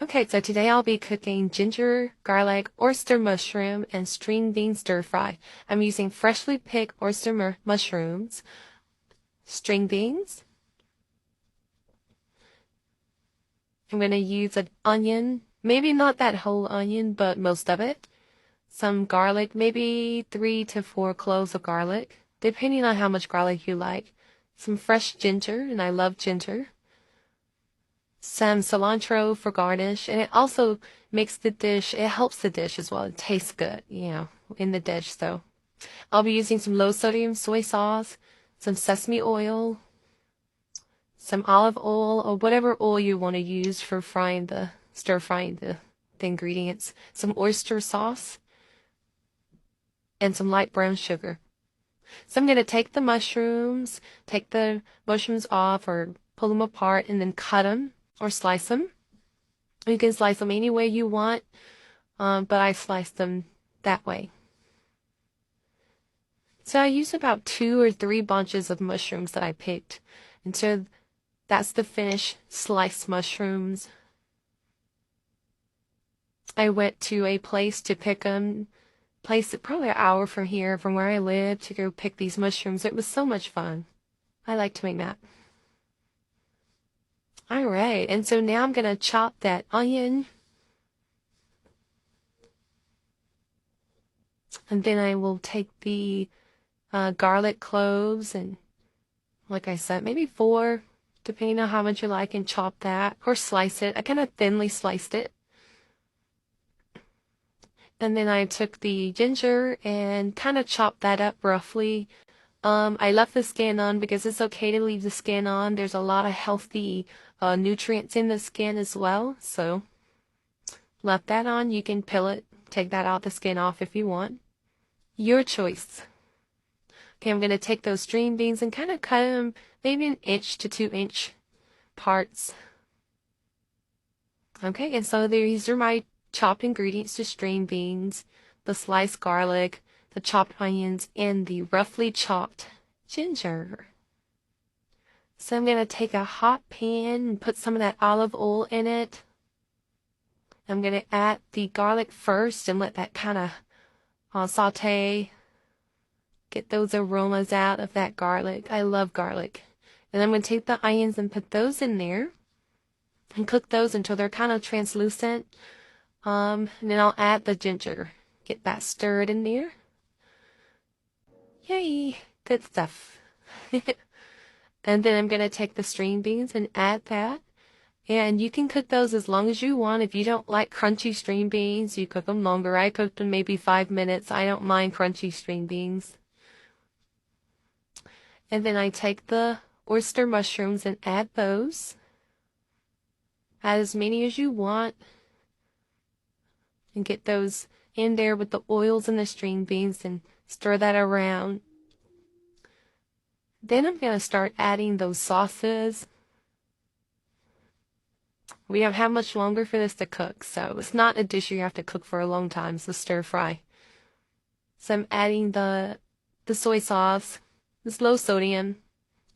Okay, so today I'll be cooking ginger, garlic, oyster mushroom, and string bean stir fry. I'm using freshly picked oyster mushrooms, string beans. I'm going to use an onion, maybe not that whole onion, but most of it. Some garlic, maybe 3 to 4 cloves of garlic, depending on how much garlic you like. Some fresh ginger, and I love ginger. Some cilantro for garnish, and it also makes the dish, it helps the dish as well. It tastes good, in the dish. So I'll be using some low sodium soy sauce, some sesame oil, some olive oil, or whatever oil you want to use for stir frying the ingredients, some oyster sauce, and some light brown sugar. So I'm going to take the mushrooms off or pull them apart and then cut them or slice them. You can slice them any way you want, but I slice them that way. So I used about 2 or 3 bunches of mushrooms that I picked. And so that's the finished sliced mushrooms. I went to a place to pick them, place probably an hour from here, from where I live, to go pick these mushrooms. It was so much fun. I like to make that. All right, and so now I'm going to chop that onion. And then I will take the garlic cloves and, like I said, maybe 4, depending on how much you like, and chop that or slice it. I kind of thinly sliced it. And then I took the ginger and kind of chopped that up roughly. I left the skin on because it's okay to leave the skin on. There's a lot of healthy nutrients in the skin as well. So left that on. You can peel it, take that out the skin off if you want. Your choice. Okay, I'm going to take those string beans and kind of cut them maybe 1 inch to 2 inch parts. Okay, and so these are my chopped ingredients: the string beans, the sliced garlic, the chopped onions, and the roughly chopped ginger. So I'm going to take a hot pan and put some of that olive oil in it. I'm going to add the garlic first and let that kind of saute, get those aromas out of that garlic. I love garlic. And I'm going to take the onions and put those in there and cook those until they're kind of translucent. And then I'll add the ginger. Get that stirred in there. Yay, good stuff. And then I'm going to take the string beans and add that. And you can cook those as long as you want. If you don't like crunchy string beans, you cook them longer. I cooked them maybe 5 minutes. I don't mind crunchy string beans. And then I take the oyster mushrooms and add those. Add as many as you want. And get those in there with the oils and the string beans and stir that around. Then I'm going to start adding those sauces. We don't have much longer for this to cook, so it's not a dish you have to cook for a long time. It's a stir fry. So I'm adding the soy sauce, this low sodium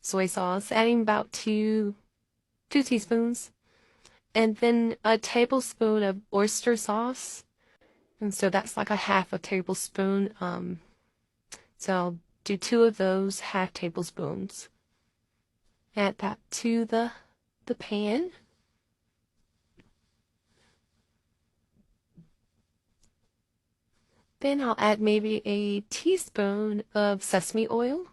soy sauce, adding about 2 teaspoons, and then a tablespoon of oyster sauce. And so that's like a half a tablespoon. So I'll do 2 of those half tablespoons. Add that to the pan. Then I'll add maybe a teaspoon of sesame oil.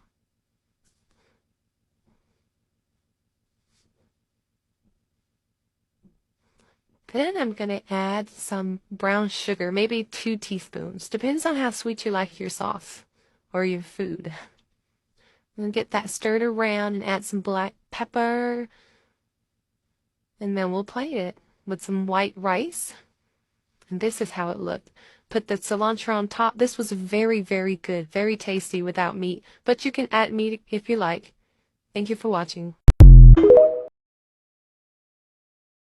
Then I'm going to add some brown sugar, maybe 2 teaspoons. Depends on how sweet you like your sauce or your food. And get that stirred around and add some black pepper. And then we'll plate it with some white rice. And this is how it looked. Put the cilantro on top. This was very, very good, very tasty without meat. But you can add meat if you like. Thank you for watching.